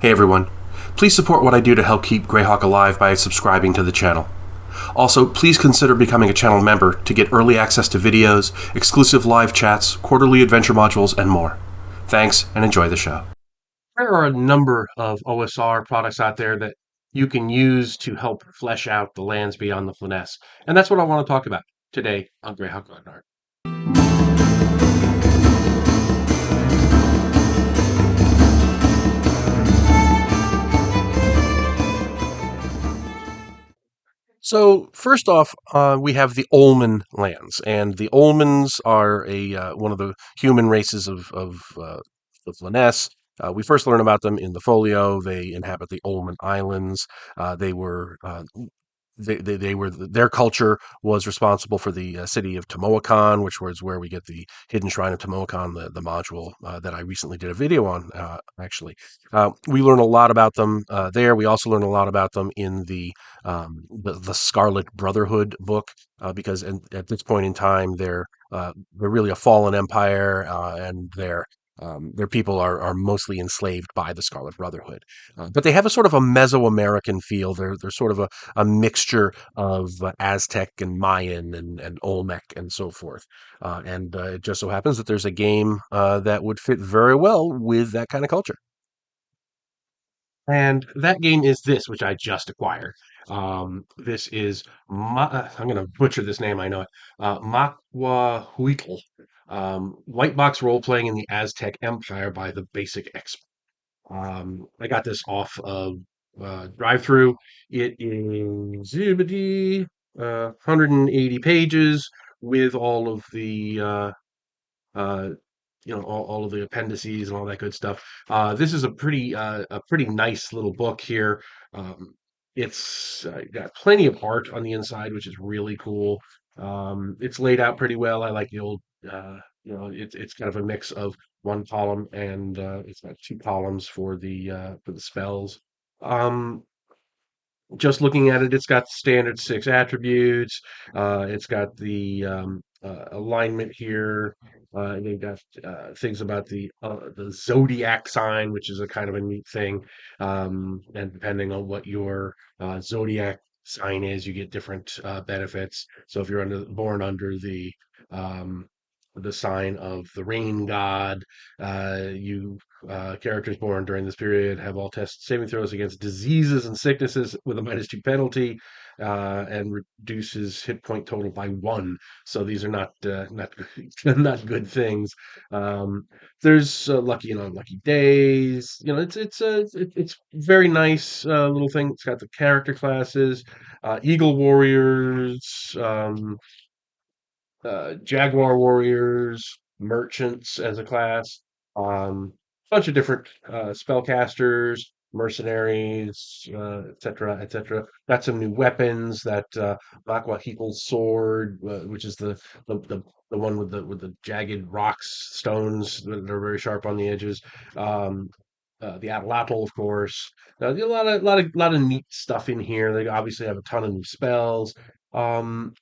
Hey everyone. Please support what I do to help keep Greyhawk alive by subscribing to the channel. Also, please consider becoming a channel member to get early access to videos, exclusive live chats, quarterly adventure modules, and more. Thanks, and enjoy the show. There are a number of OSR products out there that you can use to help flesh out the lands beyond the Flanaess, and that's what I want to talk about today on Greyhawk Art. So first off, we have the Olman Lands, and the Olmans are a one of the human races of the Flanaess. We first learn about them in the folio. They inhabit the Olman Islands. They were they were their culture was responsible for the city of Tamoacan, which was where we get the hidden shrine of Tamoacan, the module that I recently did a video on. Actually, we learn a lot about them there. We also learn a lot about them in the Scarlet Brotherhood book, because at this point in time they're really a fallen empire, and their people are mostly enslaved by the Scarlet Brotherhood. But they have a sort of a Mesoamerican feel. They're sort of a mixture of Aztec and Mayan and Olmec and so forth. And it just so happens that there's a game that would fit very well with that kind of culture. And that game is this, which I just acquired. This is I'm going to butcher this name. I know it. Makwa Huitl, White Box Role Playing in the Aztec Empire by the Basic Expert. I got this off of Drive Through. It is Zibidi, 180 pages with all of the uh, all of the appendices and all that good stuff. This is a pretty nice little book here. Um, it's got plenty of art on the inside, which is really cool. It's laid out pretty well. I like the old, it's kind of a mix of one column and it's got two columns for the spells. Um, just looking at it, it's got standard six attributes. It's got the alignment here. They've got things about the zodiac sign, which is a kind of a neat thing. And depending on what your zodiac sign is, you get different benefits. So if you're born under um, the sign of the rain god, you characters born during this period have all test saving throws against diseases and sicknesses with a -2 penalty, and reduces hit point total by one. So these are not not good things. Um, there's lucky and unlucky days. It's very nice little thing. It's got the character classes, Eagle Warriors. Jaguar warriors, merchants as a class, bunch of different spellcasters, mercenaries, etc., etc. Got some new weapons. That Aquahitl sword, which is the one with the jagged rocks, stones that are very sharp on the edges. Um, the Atlatl, of course. A lot of neat stuff in here. They obviously have a ton of new spells. Um,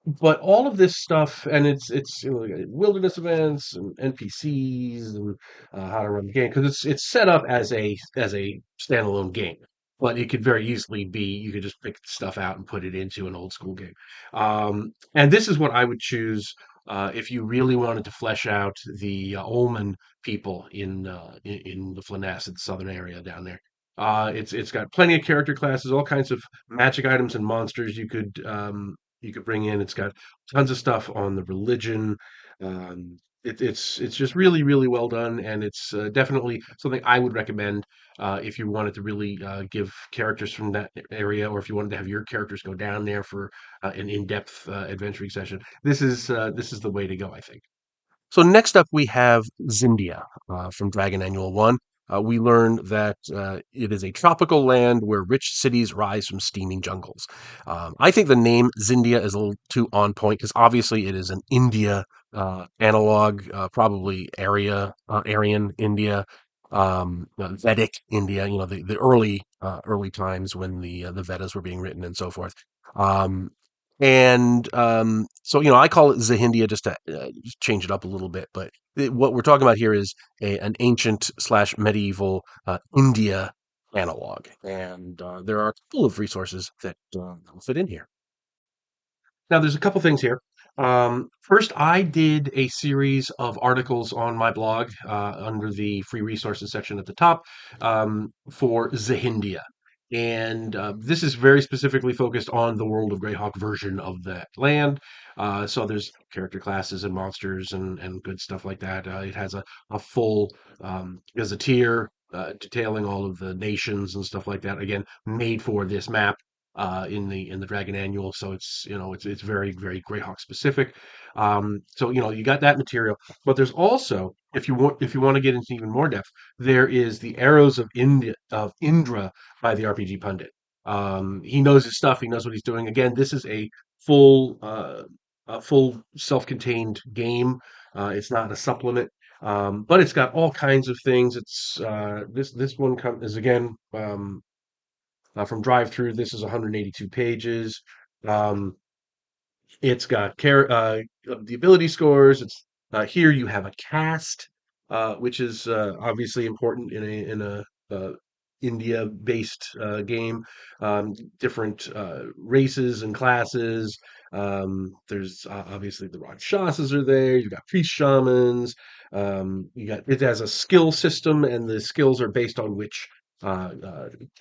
but all of this stuff, and it's wilderness events and NPCs and how to run the game, because it's set up as a standalone game, but it could very easily be you could just pick stuff out and put it into an old school game. And this is what I would choose if you really wanted to flesh out the Olman people in the Flanaess, the southern area down there. It's got plenty of character classes, all kinds of magic items and monsters you could bring in. It's got tons of stuff on the religion. It's just really well done, and it's definitely something I would recommend if you wanted to really give characters from that area, or if you wanted to have your characters go down there for an in-depth adventuring session. This is the way to go, I think. So next up, we have Zindia from Dragon Annual 1. We learn that it is a tropical land where rich cities rise from steaming jungles. I think the name Zindia is a little too on point because obviously it is an India analog, probably Aryan India, Vedic India. The early times when the Vedas were being written and so forth. Um, so I call it Zihindia just to just change it up a little bit. But what we're talking about here is an ancient slash medieval India analog, and there are a couple of resources that will fit in here. Now, there's a couple things here. First, I did a series of articles on my blog under the free resources section at the top for Zihindia. And this is very specifically focused on the World of Greyhawk version of that land. So there's character classes and monsters and good stuff like that. It has a full gazetteer detailing all of the nations and stuff like that. Again, made for this map in the Dragon Annual. So it's very Greyhawk specific. So you got that material, but there's also if you want to get into even more depth, there is the Arrows of Indra by the RPG Pundit. He knows his stuff. He knows what he's doing. Again, this is full a full self-contained game. It's not a supplement. But it's got all kinds of things. It's this one is again from drive through. This is 182 pages. Um, it's got the ability scores. It's here you have a cast, which is obviously important in a India-based game. Different races and classes. There's obviously the Rakshasas are there. You've got priest shamans. You got it has a skill system, and the skills are based on which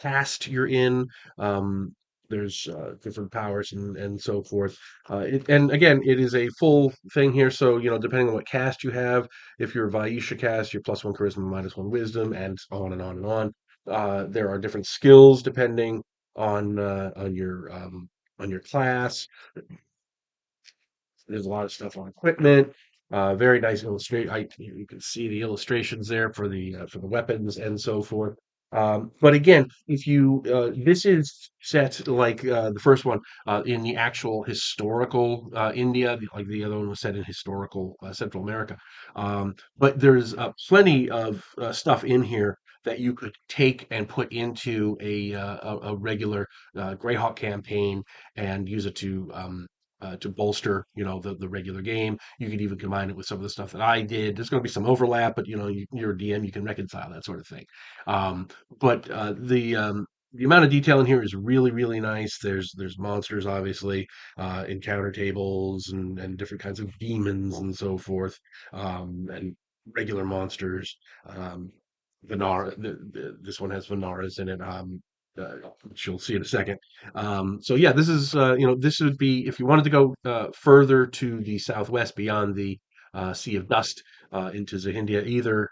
caste you're in. Um, there's different powers and so forth. And again, it is a full thing here. So, depending on what caste you have, if you're a Vaisha caste, you're +1 charisma, -1 wisdom, and on and on and on. There are different skills depending on your class. There's a lot of stuff on equipment. Very nice illustrate. You can see the illustrations there for the weapons and so forth. But again, if you this is set like the first one in the actual historical India, like the other one was set in historical Central America. But there's plenty of stuff in here that you could take and put into a regular Greyhawk campaign and use it to bolster, the regular game. You could even combine it with some of the stuff that I did. There's going to be some overlap, but you're a DM, you can reconcile that sort of thing. Um, but the amount of detail in here is really, really nice. There's monsters, obviously, encounter tables and different kinds of demons and so forth, and regular monsters. Um, this one has Vinaras in it. Which you'll see in a second. So yeah, this would be if you wanted to go further to the southwest beyond the Sea of Dust into Zihindia, either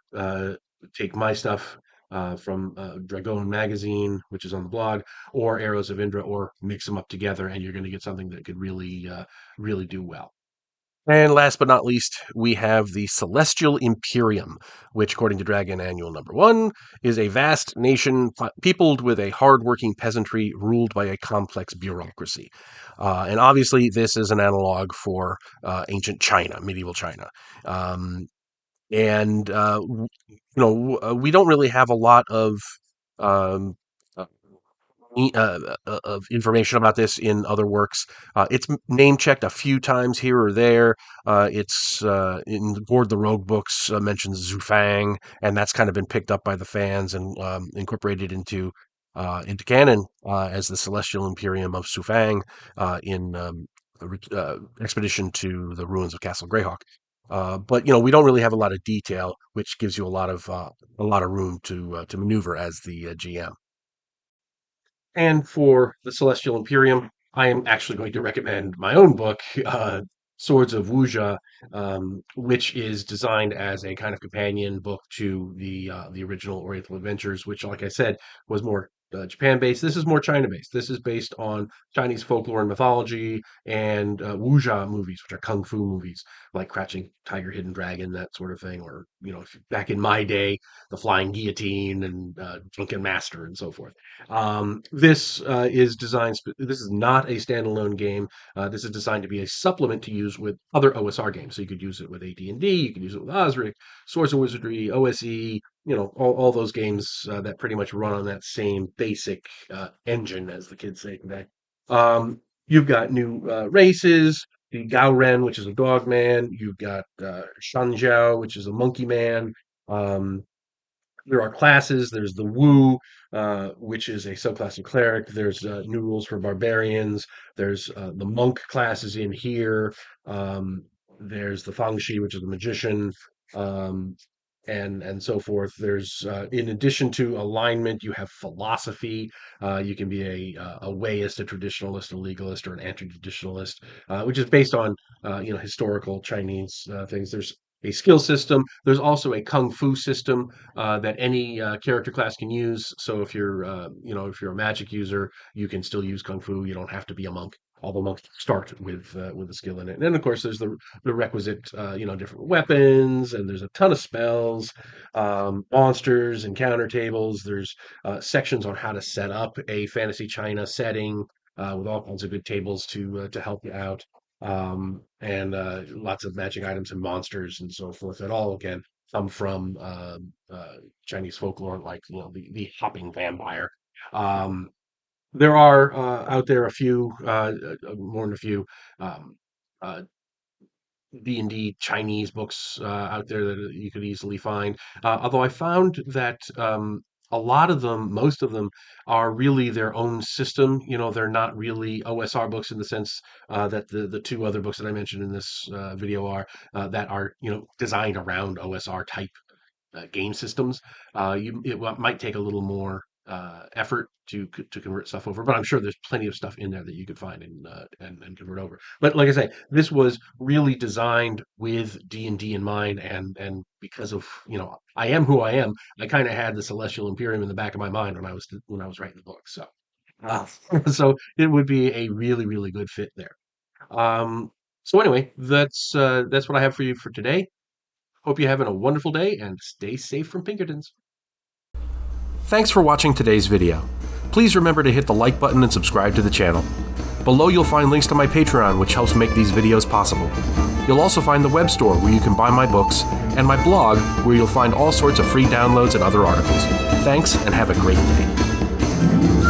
take my stuff from Dragon magazine, which is on the blog, or Arrows of Indra, or mix them up together, and you're going to get something that could really do well. And last but not least, we have the Celestial Imperium, which, according to Dragon Annual #1, is a vast nation peopled with a hard-working peasantry ruled by a complex bureaucracy. And obviously, this is an analog for ancient China, medieval China. And we don't really have a lot um, of information about this in other works. It's name checked a few times here or there. It's in the Board the Rogue books mentions Suhfang, and that's kind of been picked up by the fans and incorporated into canon as the Celestial Imperium of Suhfang in Expedition to the Ruins of Castle Greyhawk. But we don't really have a lot of detail, which gives you a lot of room to maneuver as the GM. And for the Celestial Imperium, I am actually going to recommend my own book, Swords of Wuja, which is designed as a kind of companion book to the original Oriental Adventures, which, like I said, was more Japan based. This is more China based. This is based on Chinese folklore and mythology and wuxia movies, which are kung fu movies, like Crouching Tiger, Hidden Dragon, that sort of thing. Or back in my day, the Flying Guillotine and Drunken Master and so forth. This is not a standalone game. This is designed to be a supplement to use with other OSR games. So you could use it with AD&D, you could use it with Osric, Swords of Wizardry, OSE, all those games that pretty much run on that same basic engine, as the kids say today. You've got new races. The Gaoren, which is a dog man. You've got Shanjiao, which is a monkey man. Um, There are classes. There's the Wu, which is a subclass of cleric. There's new rules for barbarians. There's the monk classes in here. Um, there's the Fangxi, which is the magician, um, and so forth. There's in addition to alignment, you have philosophy. You can be a Wayist, a traditionalist, a legalist, or an anti-traditionalist, which is based on historical Chinese things. There's a skill system. There's also a kung fu system that any character class can use. So if you're a magic user, you can still use kung fu. You don't have to be a monk. Although monks start with a skill in it. And then of course there's the requisite different weapons, and there's a ton of spells, monsters, encounter tables. There's sections on how to set up a fantasy China setting with all kinds of good tables to help you out, and lots of magic items and monsters and so forth. That all again come from Chinese folklore, like the hopping vampire. Um, there are out there a few, more than a few, um, uh, D&D Chinese books out there that you could easily find. Although I found that a lot of them, most of them, are really their own system. They're not really OSR books in the sense that the two other books that I mentioned in this video are that are designed around OSR type game systems. Might take a little more effort to convert stuff over, but I'm sure there's plenty of stuff in there that you could find and convert over. But like I say, this was really designed with D&D in mind, and because of I am who I am, I kind of had the Celestial Imperium in the back of my mind when I was writing the book. So uh, so it would be a really really good fit there. Um, so anyway, that's what I have for you for today. Hope you're having a wonderful day and stay safe from Pinkertons. Thanks for watching today's video. Please remember to hit the like button and subscribe to the channel. Below you'll find links to my Patreon, which helps make these videos possible. You'll also find the web store where you can buy my books, and my blog where you'll find all sorts of free downloads and other articles. Thanks, and have a great day.